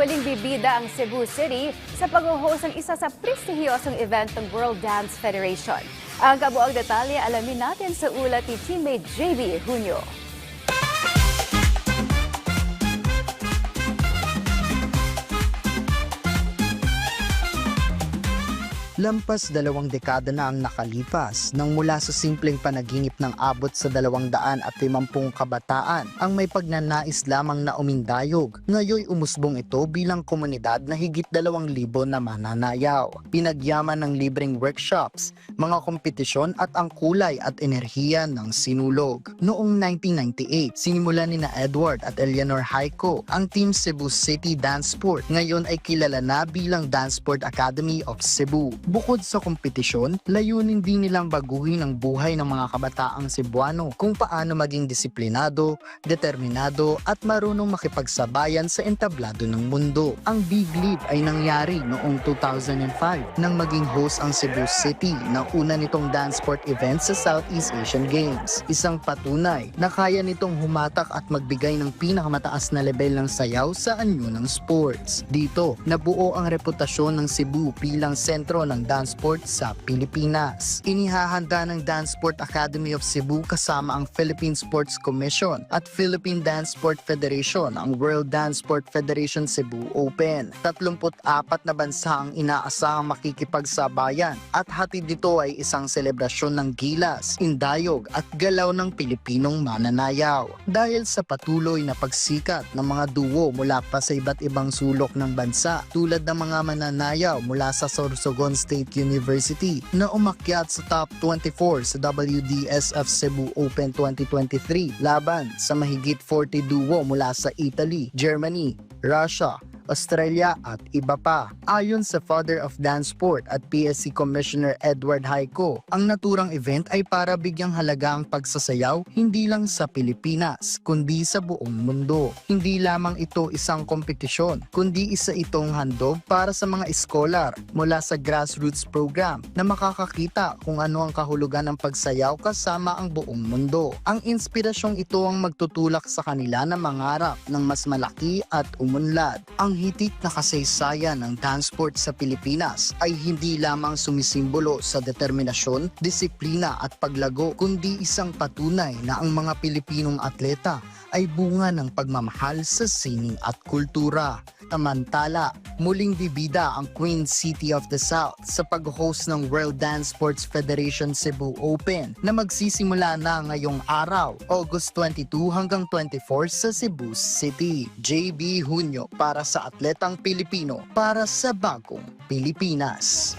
Muling bibida ang Cebu City sa pag-host ng isa sa prestihiyosong event ng World Dance Federation. Ang kabuang detalye alamin natin sa ulat ni teammate JB Junio. Lampas 2 dekada na ang nakalipas nang mula sa simpleng panaginip ng abot sa 250 kabataan ang may pagnanais lamang na umindayog. Ngayoy umusbong ito bilang komunidad na higit 2,000 na mananayaw. Pinagyaman ng libreng workshops, mga kompetisyon at ang kulay at enerhiya ng sinulog. Noong 1998, sinimulan ni na Edward at Eleanor Haiko ang Team Cebu City Dance Sport. Ngayon ay kilala na bilang Dance Sport Academy of Cebu. Bukod sa kompetisyon, layunin din nilang baguhin ang buhay ng mga kabataang Cebuano kung paano maging disiplinado, determinado at marunong makipagsabayan sa entablado ng mundo. Ang Big Leap ay nangyari noong 2005 nang maging host ang Cebu City ng una nitong dance sport event sa Southeast Asian Games. Isang patunay na kaya nitong humatak at magbigay ng pinakamataas na level ng sayaw sa anyo ng sports. Dito, nabuo ang reputasyon ng Cebu bilang sentro ng dance sport sa Pilipinas. Inihahanda ng Dance Sport Academy of Cebu kasama ang Philippine Sports Commission at Philippine Dance Sport Federation ang World Dance Sport Federation Cebu Open. 34 na bansa ang inaasahang makikipagsabayan at hatid nito ay isang selebrasyon ng gilas, indayog at galaw ng Pilipinong mananayaw. Dahil sa patuloy na pagsikat ng mga duo mula pa sa iba't ibang sulok ng bansa tulad ng mga mananayaw mula sa Sorsogon State University na umakyat sa top 24 sa WDSF Cebu Open 2023 laban sa mahigit 40 duo mula sa Italy, Germany, Russia, Australia at iba pa. Ayon sa Father of Dance Sport at PSC Commissioner Edward Haiko, ang naturang event ay para bigyang halaga ang pagsasayaw hindi lang sa Pilipinas, kundi sa buong mundo. Hindi lamang ito isang kompetisyon, kundi isa itong handog para sa mga eskolar mula sa grassroots program na makakakita kung ano ang kahulugan ng pagsayaw kasama ang buong mundo. Ang inspirasyong ito ang magtutulak sa kanila na mangarap ng mas malaki at umunlad. Ang hitik na kasaysayan ng dance sport sa Pilipinas ay hindi lamang sumisimbolo sa determinasyon, disiplina at paglago, kundi isang patunay na ang mga Pilipinong atleta ay bunga ng pagmamahal sa sining at kultura. Samantala, muling bibida ang Queen City of the South sa pag-host ng World Dance Sports Federation Cebu Open na magsisimula na ngayong araw, August 22 hanggang 24 sa Cebu City. JB Junio para sa Atletang Pilipino para sa Bagong Pilipinas.